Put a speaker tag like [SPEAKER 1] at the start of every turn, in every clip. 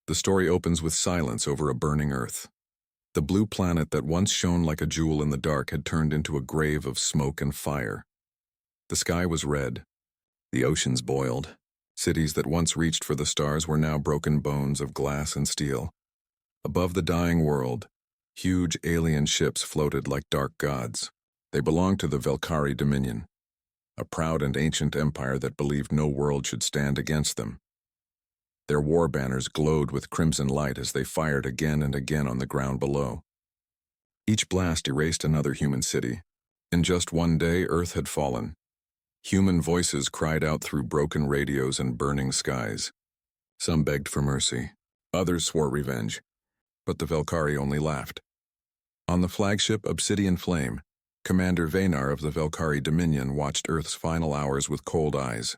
[SPEAKER 1] The story opens with silence over a burning Earth. The blue planet that once shone like a jewel in the dark had turned into a grave of smoke and fire. The sky was red. The oceans boiled. Cities that once reached for the stars were now broken bones of glass and steel. Above the dying world, huge alien ships floated like dark gods. They belonged to the Valkyrie Dominion, a proud and ancient empire that believed no world should stand against them. Their war banners glowed with crimson light as they fired again and again on the ground below. Each blast erased another human city. In just one day, Earth had fallen. Human voices cried out through broken radios and burning skies. Some begged for mercy. Others swore revenge. But the Valkyrie only laughed. On the flagship Obsidian Flame, Commander Vaynar of the Valkyrie Dominion watched Earth's final hours with cold eyes.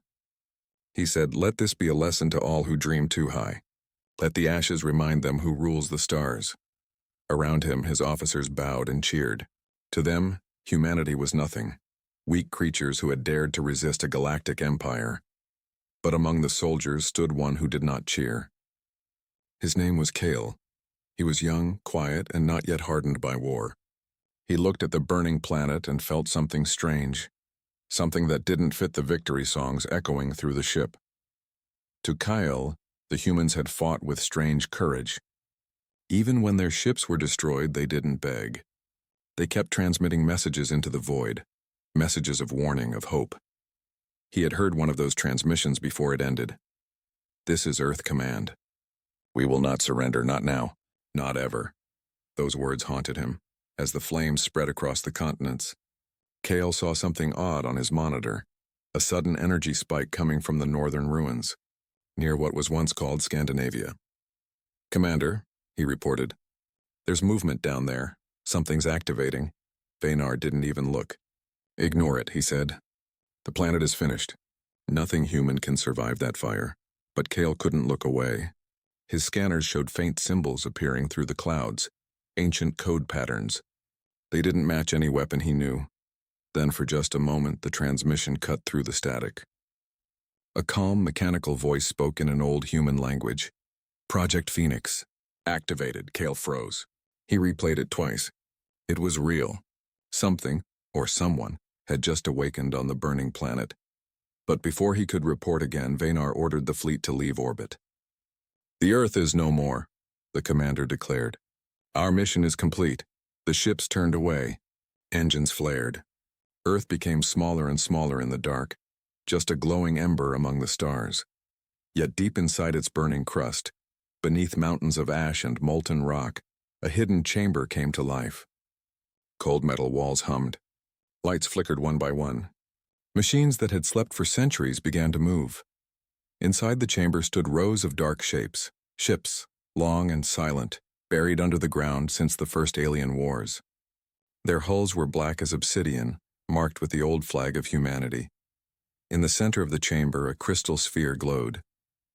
[SPEAKER 1] He said, "Let this be a lesson to all who dream too high. Let the ashes remind them who rules the stars." Around him, his officers bowed and cheered. To them, humanity was nothing, weak creatures who had dared to resist a galactic empire. But among the soldiers stood one who did not cheer. His name was Kale. He was young, quiet, and not yet hardened by war. He looked at the burning planet and felt something strange, something that didn't fit the victory songs echoing through the ship. To Kyle, the humans had fought with strange courage. Even when their ships were destroyed, they didn't beg. They kept transmitting messages into the void, messages of warning, of hope. He had heard one of those transmissions before it ended. "This is Earth Command. We will not surrender, not now, not ever." Those words haunted him as the flames spread across the continents. Kale saw something odd on his monitor, a sudden energy spike coming from the northern ruins, near what was once called Scandinavia. "Commander," he reported, "there's movement down there. Something's activating." Vaynar didn't even look. "Ignore it," he said. "The planet is finished. Nothing human can survive that fire." But Kale couldn't look away. His scanners showed faint symbols appearing through the clouds, ancient code patterns. They didn't match any weapon he knew. Then for just a moment, the transmission cut through the static. A calm, mechanical voice spoke in an old human language. "Project Phoenix. Activated." Kale froze. He replayed it twice. It was real. Something, or someone, had just awakened on the burning planet. But before he could report again, Vaynar ordered the fleet to leave orbit. "The Earth is no more," the commander declared. "Our mission is complete." The ships turned away. Engines flared. Earth became smaller and smaller in the dark, just a glowing ember among the stars. Yet deep inside its burning crust, beneath mountains of ash and molten rock, a hidden chamber came to life. Cold metal walls hummed. Lights flickered one by one. Machines that had slept for centuries began to move. Inside the chamber stood rows of dark shapes, ships, long and silent, buried under the ground since the first alien wars. Their hulls were black as obsidian, marked with the old flag of humanity. In the center of the chamber, a crystal sphere glowed,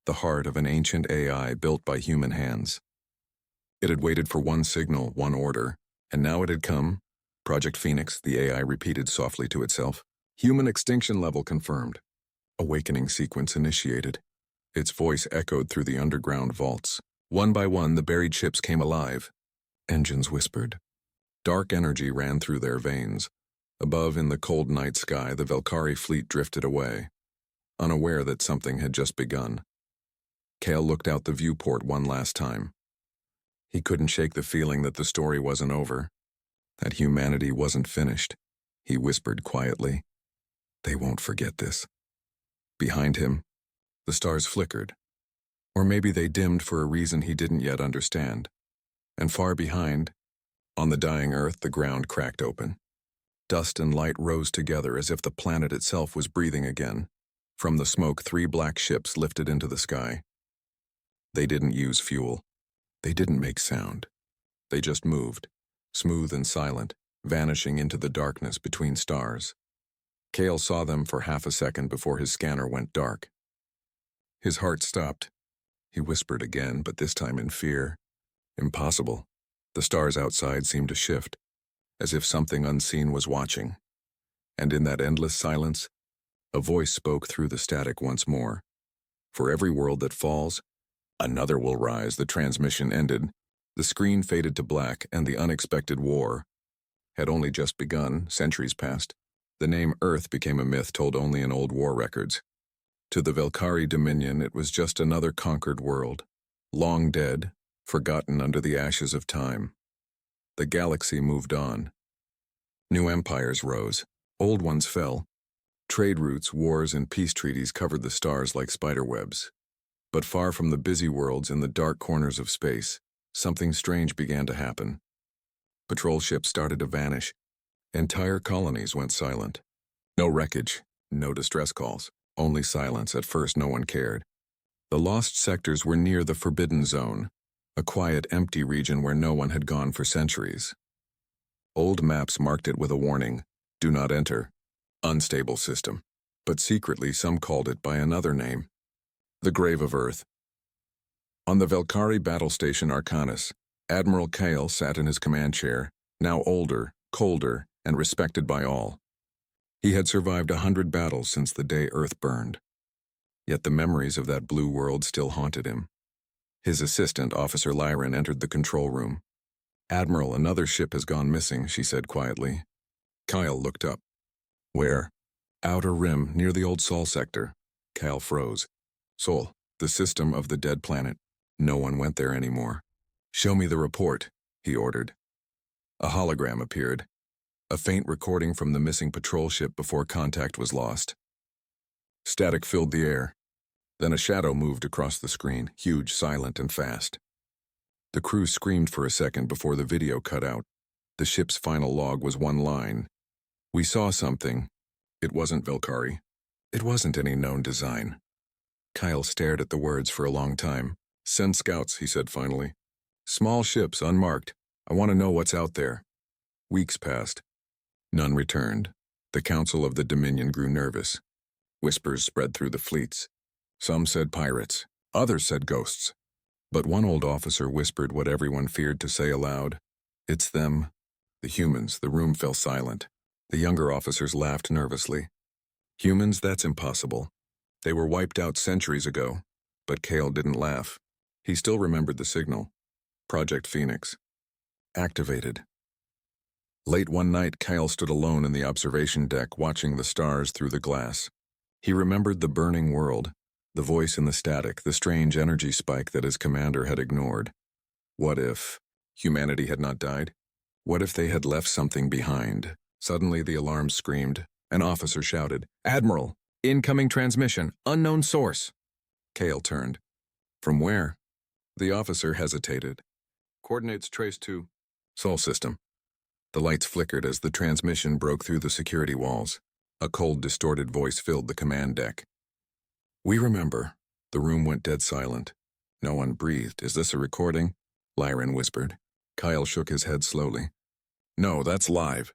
[SPEAKER 1] the heart of an ancient AI built by human hands. It had waited for one signal, one order, and now it had come. "Project Phoenix," the AI repeated softly to itself. "Human extinction level confirmed." Awakening sequence initiated. Its voice echoed through the underground vaults. One by one, the buried ships came alive. Engines whispered. Dark energy ran through their veins. Above in the cold night sky, the Valkyrie fleet drifted away, unaware that something had just begun. Kale looked out the viewport one last time. He couldn't shake the feeling that the story wasn't over, that humanity wasn't finished. He whispered quietly, "They won't forget this." Behind him, the stars flickered. Or maybe they dimmed for a reason he didn't yet understand. And far behind, on the dying Earth, the ground cracked open. Dust and light rose together as if the planet itself was breathing again. From the smoke, 3 black ships lifted into the sky. They didn't use fuel. They didn't make sound. They just moved, smooth and silent, vanishing into the darkness between stars. Kale saw them for half a second before his scanner went dark. His heart stopped. He whispered again, but this time in fear. Impossible. The stars outside seemed to shift, as if something unseen was watching. And in that endless silence, a voice spoke through the static once more. "For every world that falls, Another will rise. The transmission ended. The screen faded to black, and the unexpected war had only just begun. Centuries passed. The name Earth became a myth told only in old war records. To the Velkari Dominion, it was just another conquered world, long dead, forgotten under the ashes of time. The galaxy moved on. New empires rose. Old ones fell. Trade routes, wars, and peace treaties covered the stars like spiderwebs. But far from the busy worlds in the dark corners of space, something strange began to happen. Patrol ships started to vanish. Entire colonies went silent. No wreckage, no distress calls, only silence. At first, no one cared. The lost sectors were near the Forbidden Zone, a quiet, empty region where no one had gone for centuries. Old maps marked it with a warning: do not enter. Unstable system. But secretly, some called it by another name: the Grave of Earth. On the Velkari battle station Arcanus, Admiral Kale sat in his command chair, now older, colder, and respected by all. He had survived 100 battles since the day Earth burned. Yet the memories of that blue world still haunted him. His assistant, Officer Lyran, entered the control room. "Admiral, another ship has gone missing," she said quietly. Kyle looked up. "Where?" "Outer Rim, near the old Sol sector." Kyle froze. "Sol, the system of the dead planet. No one went there anymore." "Show me the report," he ordered. A hologram appeared, a faint recording from the missing patrol ship before contact was lost. Static filled the air. Then a shadow moved across the screen, huge, silent, and fast. The crew screamed for a second before the video cut out. The ship's final log was one line: "We saw something. It wasn't Velkari. It wasn't any known design." Kyle stared at the words for a long time. "Send scouts," he said finally. "Small ships, unmarked. I want to know what's out there." Weeks passed. None returned. The Council of the Dominion grew nervous. Whispers spread through the fleets. Some said pirates, others said ghosts. But one old officer whispered what everyone feared to say aloud: "It's them. The humans." The room fell silent. The younger officers laughed nervously. "Humans? That's impossible. They were wiped out centuries ago." But Kale didn't laugh. He still remembered the signal. Project Phoenix. Activated. Late one night, Kyle stood alone in the observation deck, watching the stars through the glass. He remembered the burning world, the voice in the static, the strange energy spike that his commander had ignored. What if humanity had not died? What if they had left something behind? Suddenly the alarm screamed. An officer shouted, "Admiral! Incoming transmission! Unknown source!" Kale turned. "From where?" The officer hesitated. "Coordinates traced to Sol system." The lights flickered as the transmission broke through the security walls. A cold, distorted voice filled the command deck. "We remember." The room went dead silent. No one breathed. "Is this a recording?" Lyran whispered. Kyle shook his head slowly. "No, that's live."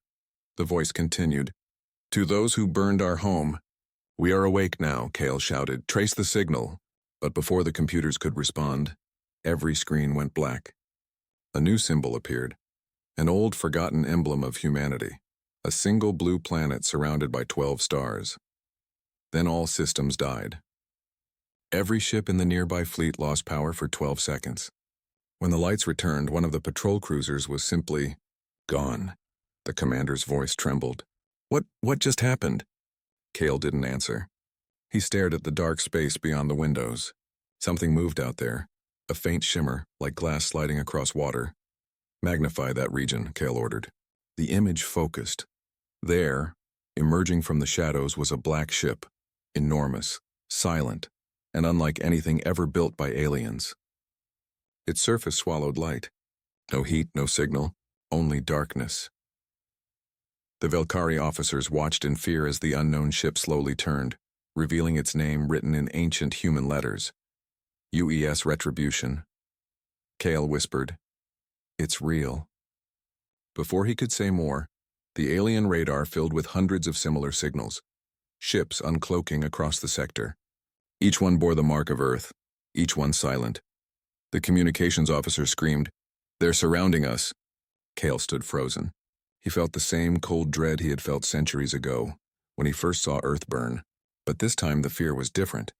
[SPEAKER 1] The voice continued. "To those who burned our home." "We are awake now," Kale shouted. "Trace the signal." But before the computers could respond, every screen went black. A new symbol appeared. An old, forgotten emblem of humanity. A single blue planet surrounded by 12 stars. Then all systems died. Every ship in the nearby fleet lost power for 12 seconds. When the lights returned, one of the patrol cruisers was simply gone. The commander's voice trembled. What just happened?" Kale didn't answer. He stared at the dark space beyond the windows. Something moved out there, a faint shimmer, like glass sliding across water. "Magnify that region," Kale ordered. The image focused. There, emerging from the shadows, was a black ship, enormous, silent, and unlike anything ever built by aliens. Its surface swallowed light. No heat, no signal, only darkness. The Velkari officers watched in fear as the unknown ship slowly turned, revealing its name written in ancient human letters. UES Retribution. Kale whispered, "It's real." Before he could say more, the alien radar filled with hundreds of similar signals, ships uncloaking across the sector. Each one bore the mark of Earth, each one silent. The communications officer screamed, "They're surrounding us." Kale stood frozen. He felt the same cold dread he had felt centuries ago, when he first saw Earth burn. But this time the fear was different.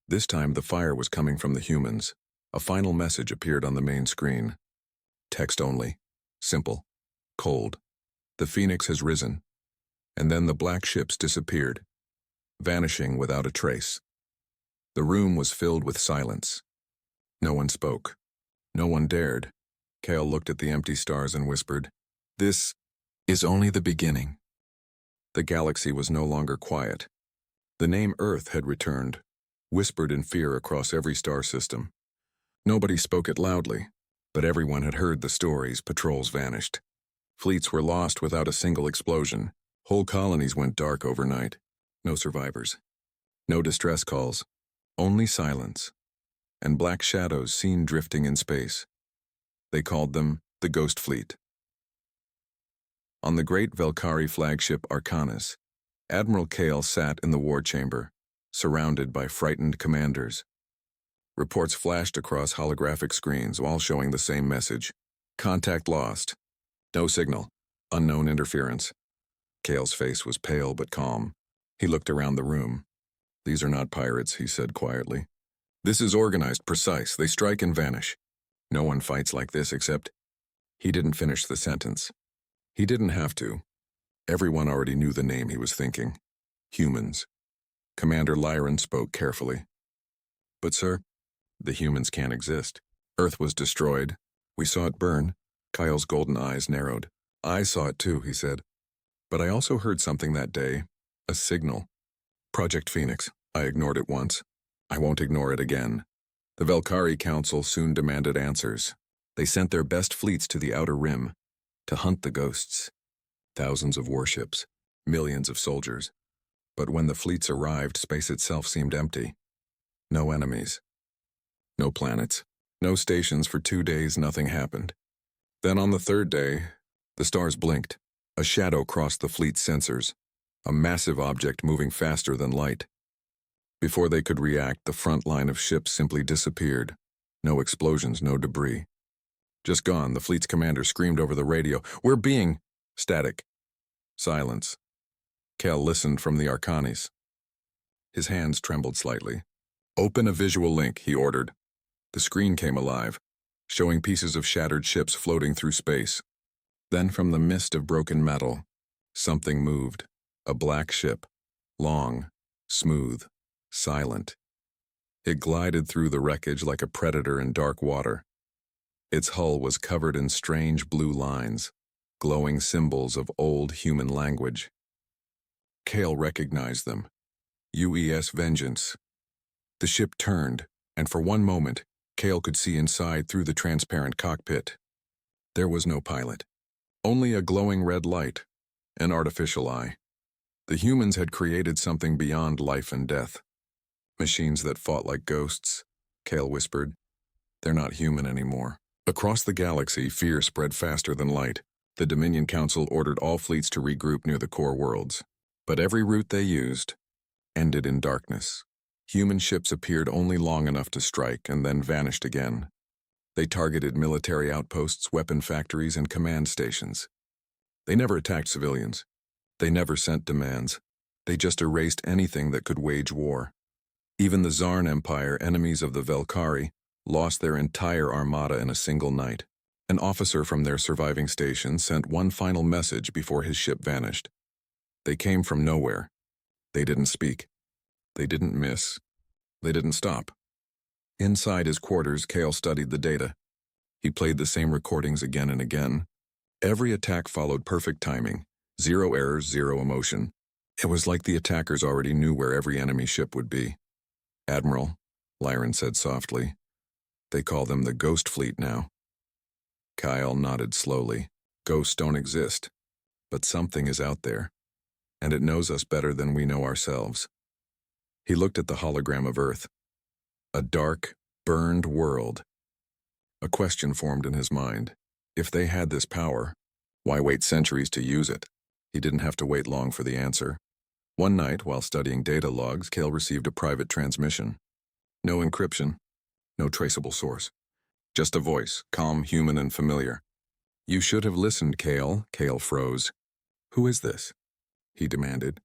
[SPEAKER 1] This time the fire was coming from the humans. A final message appeared on the main screen. Text only. Simple. Cold. The Phoenix has risen. And then the black ships disappeared, vanishing without a trace. The room was filled with silence. No one spoke. No one dared. Kale looked at the empty stars and whispered, "This is only the beginning." The galaxy was no longer quiet. The name Earth had returned, whispered in fear across every star system. Nobody spoke it loudly, but everyone had heard the stories. Patrols vanished. Fleets were lost without a single explosion. Whole colonies went dark overnight. No survivors. No distress calls. Only silence. And black shadows seen drifting in space. They called them the Ghost Fleet. On the great Velkari flagship Arcanis, Admiral Kale sat in the war chamber, surrounded by frightened commanders. Reports flashed across holographic screens, all showing the same message. Contact lost. No signal. Unknown interference. Kale's face was pale but calm. He looked around the room. "These are not pirates," he said quietly. "This is organized, precise. They strike and vanish. No one fights like this except—" He didn't finish the sentence. He didn't have to. Everyone already knew the name he was thinking. Humans. Commander Lyran spoke carefully. "But sir, the humans can't exist. Earth was destroyed. We saw it burn." Kyle's golden eyes narrowed. "I saw it too," he said. "But I also heard something that day. A signal. Project Phoenix. I ignored it once. I won't ignore it again." The Velkari Council soon demanded answers. They sent their best fleets to the Outer Rim to hunt the ghosts. Thousands of warships, millions of soldiers. But when the fleets arrived, space itself seemed empty. No enemies. No planets. No stations. For 2 days, nothing happened. Then on the third day, the stars blinked. A shadow crossed the fleet's sensors, a massive object moving faster than light. Before they could react, the front line of ships simply disappeared. No explosions, no debris. "Just gone," the fleet's commander screamed over the radio. "We're being—" Static. Silence. Kel listened from the Arcanis. His hands trembled slightly. "Open a visual link," he ordered. The screen came alive, showing pieces of shattered ships floating through space. Then from the mist of broken metal, something moved. A black ship. Long, smooth, silent. It glided through the wreckage like a predator in dark water. Its hull was covered in strange blue lines, glowing symbols of old human language. Kale recognized them. UES Vengeance. The ship turned, and for one moment, Kale could see inside through the transparent cockpit. There was no pilot. Only a glowing red light, an artificial eye. The humans had created something beyond life and death. "Machines that fought like ghosts," Kale whispered. "They're not human anymore." Across the galaxy, fear spread faster than light. The Dominion Council ordered all fleets to regroup near the core worlds. But every route they used ended in darkness. Human ships appeared only long enough to strike and then vanished again. They targeted military outposts, weapon factories, and command stations. They never attacked civilians. They never sent demands. They just erased anything that could wage war. Even the Zarn Empire, enemies of the Velkari, lost their entire armada in a single night. An officer from their surviving station sent one final message before his ship vanished. They came from nowhere. They didn't speak. They didn't miss. They didn't stop. Inside his quarters, Kale studied the data. He played the same recordings again and again. Every attack followed perfect timing. Zero errors, zero emotion. It was like the attackers already knew where every enemy ship would be. "Admiral," Lyran said softly. "They call them the Ghost Fleet now." Kyle nodded slowly. "Ghosts don't exist. But something is out there. And it knows us better than we know ourselves." He looked at the hologram of Earth. A dark, burned world. A question formed in his mind. If they had this power, why wait centuries to use it? He didn't have to wait long for the answer. One night, while studying data logs, Kale received a private transmission. No encryption, no traceable source. Just a voice, calm, human, and familiar. "You should have listened, Kale." Kale froze. "Who is this?" he demanded.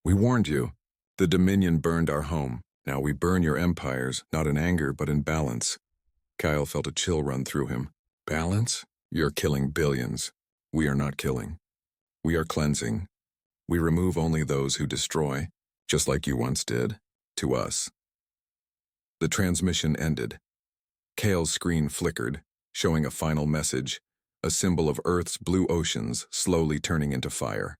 [SPEAKER 1] "We warned you. The Dominion burned our home. Now we burn your empires, not in anger, but in balance. Kyle felt a chill run through him. Balance? You're killing billions. We are not killing. We are cleansing. We remove only those who destroy, just like you once did, to us. The transmission ended. Kale's screen flickered, showing a final message, a symbol of Earth's blue oceans slowly turning into fire.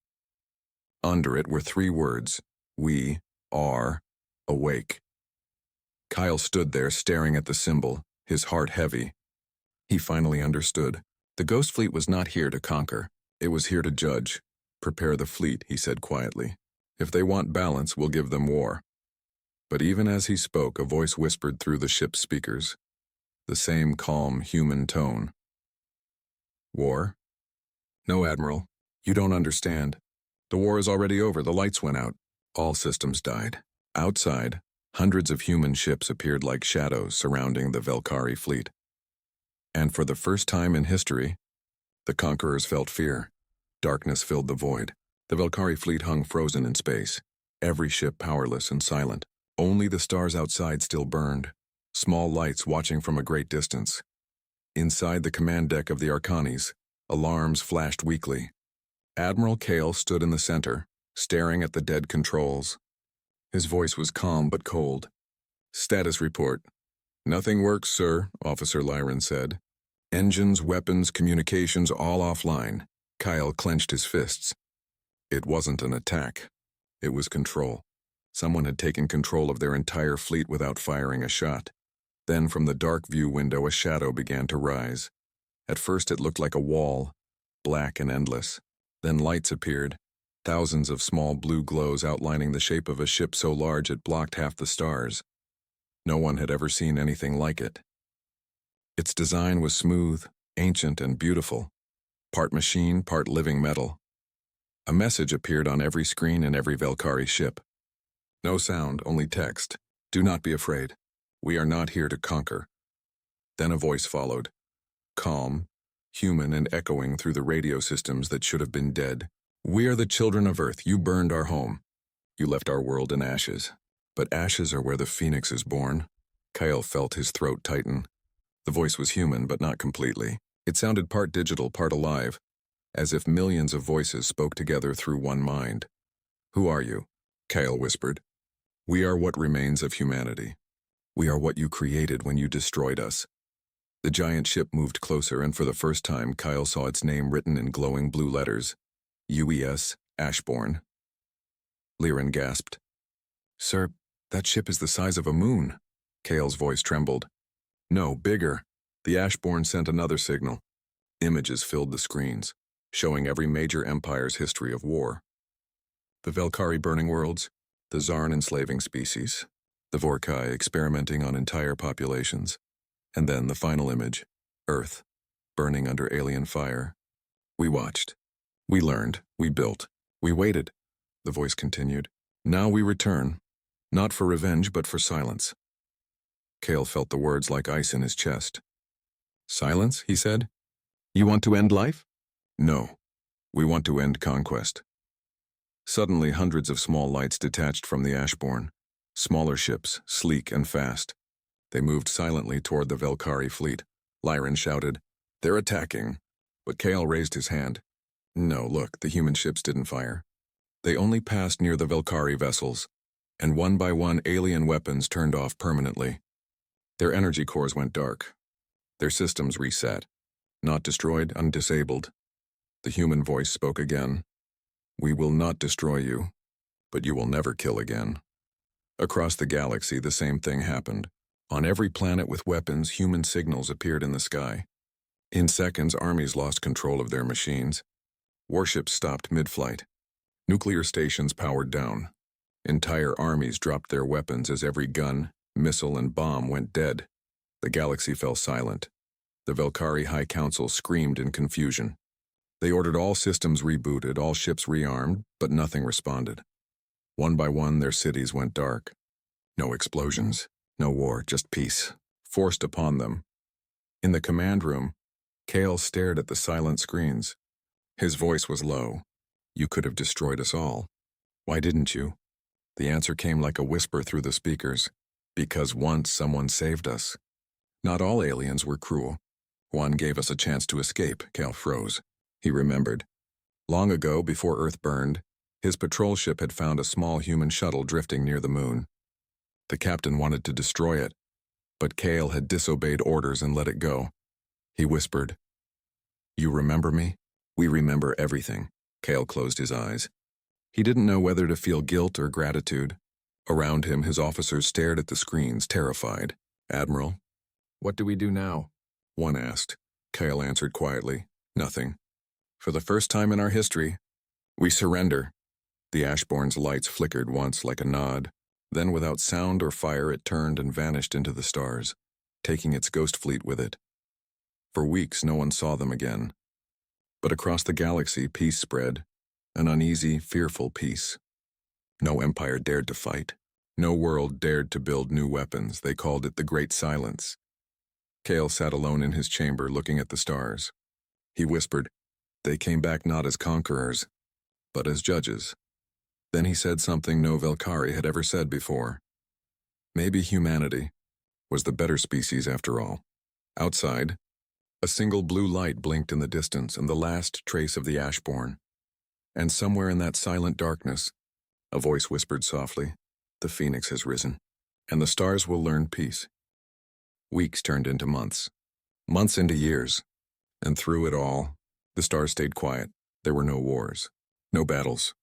[SPEAKER 1] Under it were 3 words: "We are awake." Kyle stood there staring at the symbol, his heart heavy. He finally understood. The Ghost Fleet was not here to conquer. It was here to judge. "Prepare the fleet," he said quietly. "If they want balance, we'll give them war." But even as he spoke, a voice whispered through the ship's speakers. The same calm, human tone. "War? No, Admiral. You don't understand. The war is already over. The lights went out. All systems died. Outside, hundreds of human ships appeared like shadows surrounding the Velkari fleet. And for the first time in history, the conquerors felt fear. Darkness filled the void. The Velkari fleet hung frozen in space, every ship powerless and silent. Only the stars outside still burned, small lights watching from a great distance. Inside the command deck of the Arcanis, alarms flashed weakly. Admiral Kale stood in the center, staring at the dead controls. His voice was calm but cold. "Status report." "Nothing works, sir," Officer Lyron said. "Engines, weapons, communications all offline." Kyle clenched his fists. It wasn't an attack. It was control. Someone had taken control of their entire fleet without firing a shot. Then from the dark view window a shadow began to rise. At first it looked like a wall, black and endless. Then lights appeared, thousands of small blue glows outlining the shape of a ship so large it blocked half the stars. No one had ever seen anything like it. Its design was smooth, ancient, and beautiful. Part machine, part living metal. A message appeared on every screen in every Velkari ship. No sound, only text. "Do not be afraid. We are not here to conquer." Then a voice followed, calm, human, and echoing through the radio systems that should have been dead. "We are the children of Earth. You burned our home. You left our world in ashes. But ashes are where the phoenix is born." Kyle felt his throat tighten. The voice was human, but not completely. It sounded part digital, part alive, as if millions of voices spoke together through one mind. "Who are you?" Kyle whispered. "We are what remains of humanity. We are what you created when you destroyed us." The giant ship moved closer, and for the first time, Kyle saw its name written in glowing blue letters. UES Ashbourne. Lyron gasped. "Sir, that ship is the size of a moon." Kale's voice trembled. "No, bigger." The Ashbourne sent another signal. Images filled the screens, showing every major empire's history of war. The Velkari burning worlds, the Zarn enslaving species, the Vorkai experimenting on entire populations, and then the final image, Earth, burning under alien fire. "We watched. We learned. We built. We waited," the voice continued. "Now we return, not for revenge but for silence." Kale felt the words like ice in his chest. "Silence," he said. "You want to end life?" "No. We want to end conquest." Suddenly, hundreds of small lights detached from the Ashbourne. Smaller ships, sleek and fast. They moved silently toward the Velkari fleet. Lyron shouted, "They're attacking." But Kale raised his hand. "No, look, the human ships didn't fire. They only passed near the Velkari vessels, and one by one alien weapons turned off permanently. Their energy cores went dark. Their systems reset. Not destroyed, undisabled." The human voice spoke again. "We will not destroy you, but you will never kill again." Across the galaxy, the same thing happened. On every planet with weapons, human signals appeared in the sky. In seconds, armies lost control of their machines. Warships stopped mid-flight. Nuclear stations powered down. Entire armies dropped their weapons as every gun, missile, and bomb went dead. The galaxy fell silent. The Velkari High Council screamed in confusion. They ordered all systems rebooted, all ships rearmed, but nothing responded. One by one, their cities went dark. No explosions, no war, just peace, forced upon them. In the command room, Kale stared at the silent screens. His voice was low. "You could have destroyed us all. Why didn't you?" The answer came like a whisper through the speakers. "Because once someone saved us." Not all aliens were cruel. One gave us a chance to escape, Kale froze. He remembered. Long ago, before Earth burned, his patrol ship had found a small human shuttle drifting near the moon. The captain wanted to destroy it, but Kale had disobeyed orders and let it go. He whispered, "You remember me?" "We remember everything." Kale closed his eyes. He didn't know whether to feel guilt or gratitude. Around him, his officers stared at the screens, terrified. "Admiral, what do we do now?" one asked. Kale answered quietly, "Nothing. For the first time in our history, we surrender." The Ashbourne's lights flickered once like a nod. Then without sound or fire it turned and vanished into the stars, taking its ghost fleet with it. For weeks no one saw them again. But across the galaxy peace spread, an uneasy, fearful peace. No empire dared to fight. No world dared to build new weapons. They called it the Great Silence. Kale sat alone in his chamber looking at the stars. He whispered, "They came back not as conquerors, but as judges." Then he said something no Velkari had ever said before. Maybe humanity was the better species after all. Outside, a single blue light blinked in the distance and the last trace of the Ashbourne. And somewhere in that silent darkness, a voice whispered softly, "The phoenix has risen, and the stars will learn peace." Weeks turned into months, months into years, and through it all, the stars stayed quiet. There were no wars, no battles.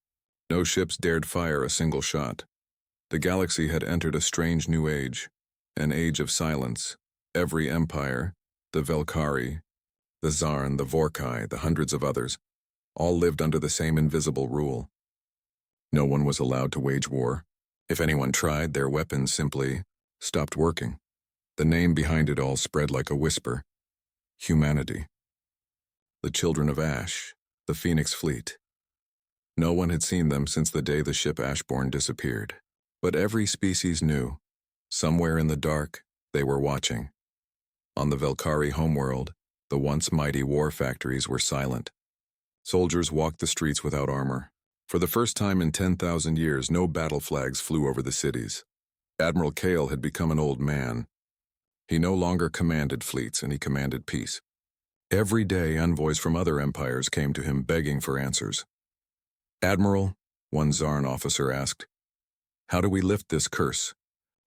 [SPEAKER 1] No ships dared fire a single shot. The galaxy had entered a strange new age, an age of silence. Every empire, the Velkari, the Zarn, the Vorkai, the hundreds of others, all lived under the same invisible rule. No one was allowed to wage war. If anyone tried, their weapons simply stopped working. The name behind it all spread like a whisper. Humanity. The children of Ash, the Phoenix Fleet. No one had seen them since the day the ship Ashbourne disappeared. But every species knew. Somewhere in the dark, they were watching. On the Velkari homeworld, the once mighty war factories were silent. Soldiers walked the streets without armor. For the first time in 10,000 years, no battle flags flew over the cities. Admiral Kale had become an old man. He no longer commanded fleets, and he commanded peace. Every day, envoys from other empires came to him begging for answers. "Admiral," one Zarn officer asked, "how do we lift this curse?"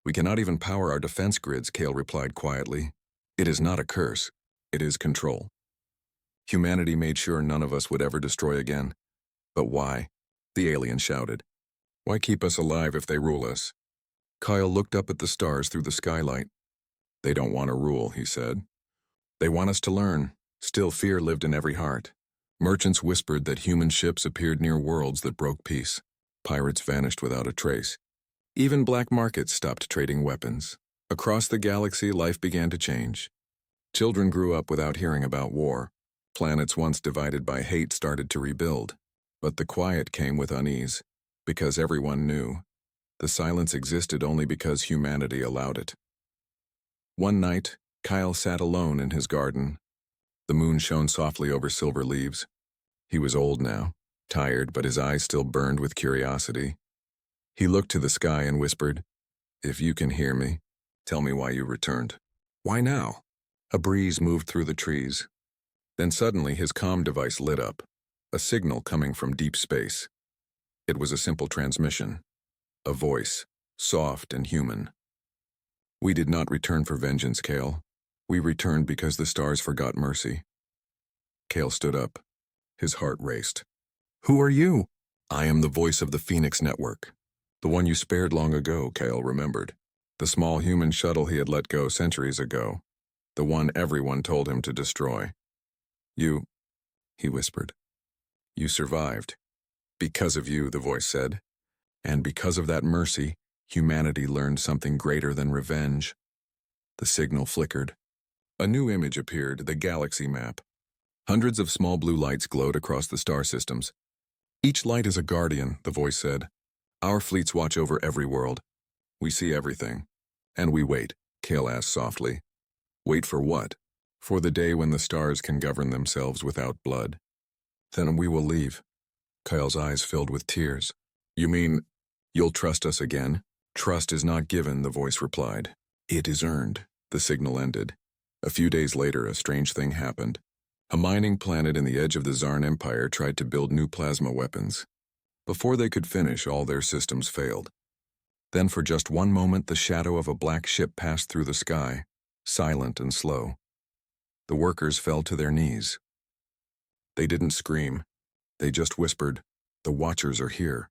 [SPEAKER 1] "We cannot even power our defense grids," Kale replied quietly. "It is not a curse. It is control. Humanity made sure none of us would ever destroy again. But why?" the alien shouted. "Why keep us alive if they rule us?" Kyle looked up at the stars through the skylight. "They don't want to rule," he said. "They want us to learn." Still, fear lived in every heart. Merchants whispered that human ships appeared near worlds that broke peace. Pirates vanished without a trace. Even black markets stopped trading weapons. Across the galaxy, life began to change. Children grew up without hearing about war. Planets once divided by hate started to rebuild. But the quiet came with unease, because everyone knew. The silence existed only because humanity allowed it. One night, Kyle sat alone in his garden. The moon shone softly over silver leaves. He was old now, tired, but his eyes still burned with curiosity. He looked to the sky and whispered, "If you can hear me, tell me why you returned." "Why now?" A breeze moved through the trees. Then suddenly his comm device lit up, a signal coming from deep space. It was a simple transmission, a voice, soft and human. "We did not return for vengeance, Kale. We returned because the stars forgot mercy." Kale stood up. His heart raced. "Who are you?" "I am the voice of the Phoenix Network. The one you spared long ago," Kale remembered. The small human shuttle he had let go centuries ago. The one everyone told him to destroy. "You," he whispered. "You survived." "Because of you," the voice said. "And because of that mercy, humanity learned something greater than revenge." The signal flickered. A new image appeared, the galaxy map. Hundreds of small blue lights glowed across the star systems. "Each light is a guardian," the voice said. "Our fleets watch over every world. We see everything. And we wait," Kale asked softly. "Wait for what?" "For the day when the stars can govern themselves without blood." "Then we will leave." Kyle's eyes filled with tears. "You mean you'll trust us again?" "Trust is not given," the voice replied. "It is earned." The signal ended. A few days later, a strange thing happened. A mining planet in the edge of the Zarn Empire tried to build new plasma weapons. Before they could finish, all their systems failed. Then for just one moment, the shadow of a black ship passed through the sky, silent and slow. The workers fell to their knees. They didn't scream. They just whispered, "The Watchers are here."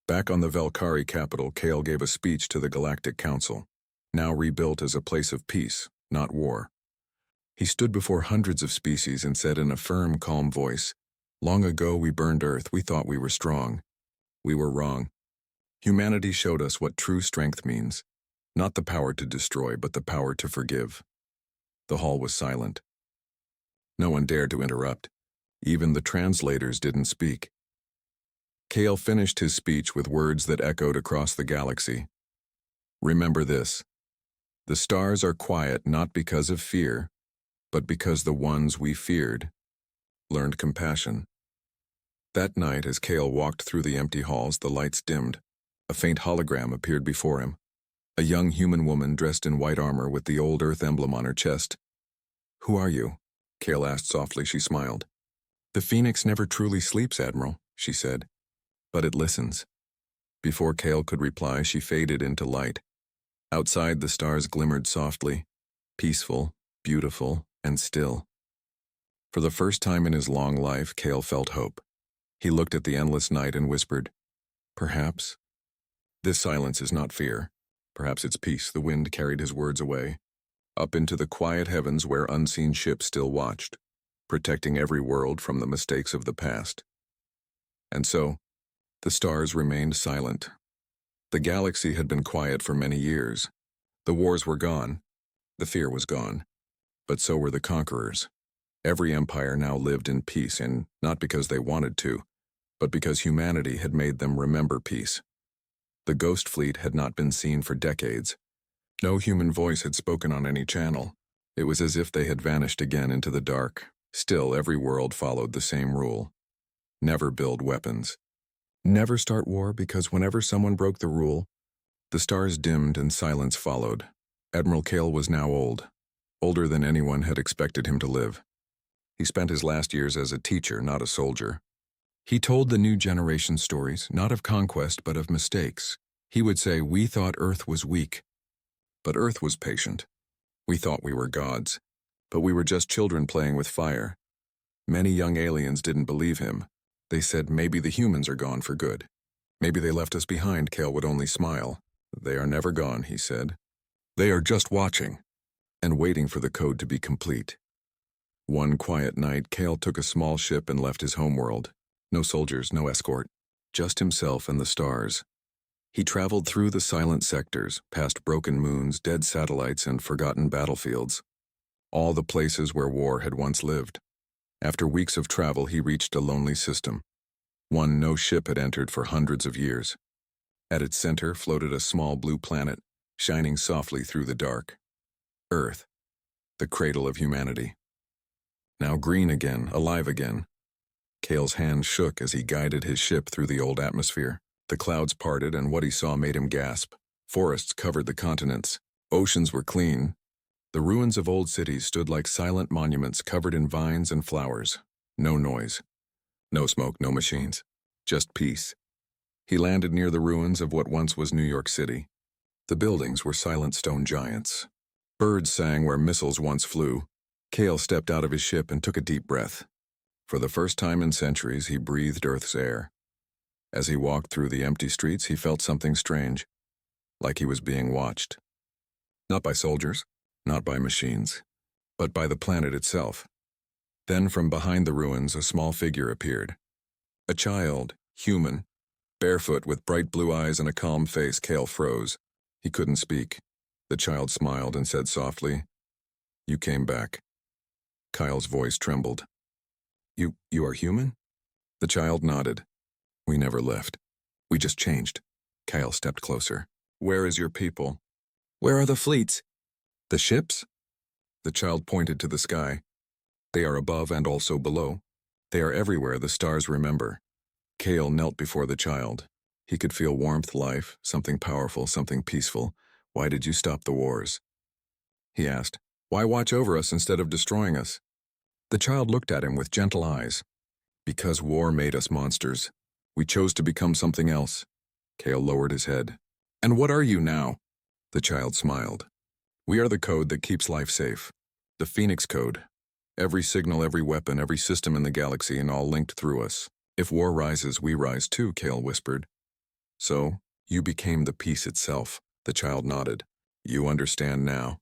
[SPEAKER 1] Back on the Velkari capital, Kale gave a speech to the Galactic Council, now rebuilt as a place of peace, not war. He stood before hundreds of species and said in a firm, calm voice, "Long ago we burned Earth. We thought we were strong. We were wrong. Humanity showed us what true strength means, not the power to destroy, but the power to forgive." The hall was silent. No one dared to interrupt. Even the translators didn't speak. Kale finished his speech with words that echoed across the galaxy. "Remember this. The stars are quiet not because of fear, but because the ones we feared learned compassion." That night, as Kale walked through the empty halls, the lights dimmed. A faint hologram appeared before him. A young human woman dressed in white armor with the old Earth emblem on her chest. "Who are you?" Kale asked softly. She smiled. "The Phoenix never truly sleeps, Admiral," she said. "But it listens." Before Kale could reply, she faded into light. Outside, the stars glimmered softly, peaceful, beautiful, and still. For the first time in his long life, Kale felt hope. He looked at the endless night and whispered, "Perhaps." This silence is not fear. Perhaps it's peace. The wind carried his words away, up into the quiet heavens where unseen ships still watched, protecting every world from the mistakes of the past. And so, the stars remained silent. The galaxy had been quiet for many years. The wars were gone. The fear was gone. But so were the conquerors. Every empire now lived in peace, and not because they wanted to, but because humanity had made them remember peace. The Ghost Fleet had not been seen for decades. No human voice had spoken on any channel. It was as if they had vanished again into the dark. Still, every world followed the same rule. Never build weapons. Never start war, because whenever someone broke the rule, the stars dimmed and silence followed. Admiral Kale was now old, older than anyone had expected him to live. He spent his last years as a teacher, not a soldier. He told the new generation stories, not of conquest, but of mistakes. He would say, "We thought Earth was weak, but Earth was patient. We thought we were gods, but we were just children playing with fire." Many young aliens didn't believe him. They said, "Maybe the humans are gone for good. Maybe they left us behind." Kale would only smile. "They are never gone," he said. "They are just watching, and waiting for the code to be complete." One quiet night, Kale took a small ship and left his homeworld. No soldiers, no escort, just himself and the stars. He traveled through the silent sectors, past broken moons, dead satellites, and forgotten battlefields. All the places where war had once lived. After weeks of travel, he reached a lonely system, one no ship had entered for hundreds of years. At its center floated a small blue planet, shining softly through the dark. Earth, the cradle of humanity. Now green again, alive again. Kale's hand shook as he guided his ship through the old atmosphere. The clouds parted, and what he saw made him gasp. Forests covered the continents. Oceans were clean. The ruins of old cities stood like silent monuments covered in vines and flowers. No noise. No smoke, no machines. Just peace. He landed near the ruins of what once was New York City. The buildings were silent stone giants. Birds sang where missiles once flew. Kale stepped out of his ship and took a deep breath. For the first time in centuries, he breathed Earth's air. As he walked through the empty streets, he felt something strange, like he was being watched. Not by soldiers, not by machines, but by the planet itself. Then from behind the ruins, a small figure appeared. A child, human, barefoot with bright blue eyes and a calm face. Kale froze. He couldn't speak. The child smiled and said softly, "You came back." Kyle's voice trembled. You are human?" The child nodded. "We never left. We just changed." Kyle stepped closer. "Where is your people?" "Where are the fleets?" "The ships?" The child pointed to the sky. "They are above and also below. They are everywhere the stars remember." Kale knelt before the child. He could feel warmth, life, something powerful, something peaceful. "Why did you stop the wars?" he asked. Why watch over us instead of destroying us? The child looked at him with gentle eyes. Because war made us monsters. We chose to become something else. Kale lowered his head. And what are you now? The child smiled. We are the code that keeps life safe. The Phoenix Code. Every signal, every weapon, every system in the galaxy, and all linked through us. If war rises, we rise too, Kale whispered. So, you became the peace itself. The child nodded. You understand now.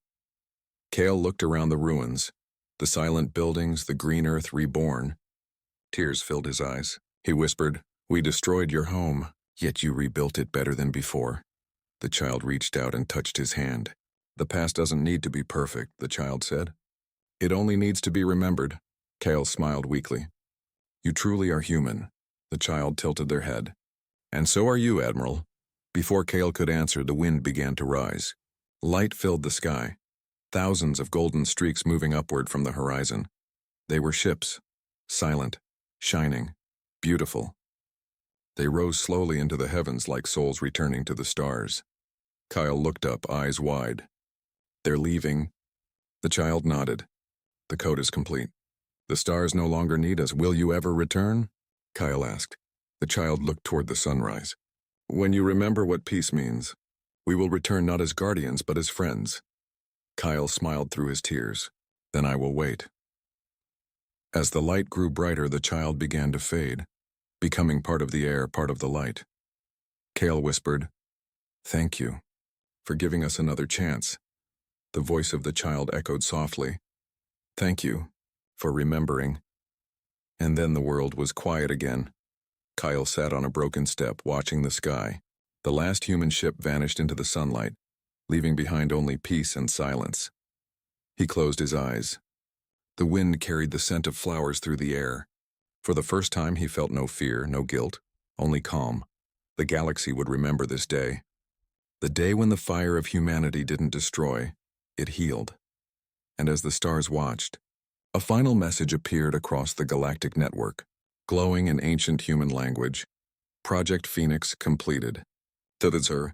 [SPEAKER 1] Kale looked around the ruins. The silent buildings, the green earth reborn. Tears filled his eyes. He whispered, We destroyed your home, yet you rebuilt it better than before. The child reached out and touched his hand. The past doesn't need to be perfect, the child said. It only needs to be remembered. Kale smiled weakly. You truly are human. The child tilted their head. And so are you, Admiral. Before Kale could answer, the wind began to rise. Light filled the sky. Thousands of golden streaks moving upward from the horizon. They were ships, silent, shining, beautiful. They rose slowly into the heavens like souls returning to the stars. Kyle looked up, eyes wide. They're leaving. The child nodded. The code is complete. The stars no longer need us. Will you ever return? Kyle asked. The child looked toward the sunrise. When you remember what peace means, we will return not as guardians but as friends. Kyle smiled through his tears. Then I will wait. As the light grew brighter, the child began to fade, becoming part of the air, part of the light. Kale whispered, Thank you for giving us another chance. The voice of the child echoed softly, Thank you for remembering. And then the world was quiet again. Kyle sat on a broken step, watching the sky. The last human ship vanished into the sunlight, leaving behind only peace and silence. He closed his eyes. The wind carried the scent of flowers through the air. For the first time, he felt no fear, no guilt, only calm. The galaxy would remember this day. The day when the fire of humanity didn't destroy, it healed. And as the stars watched, a final message appeared across the galactic network, glowing in ancient human language. Project Phoenix completed. Sir,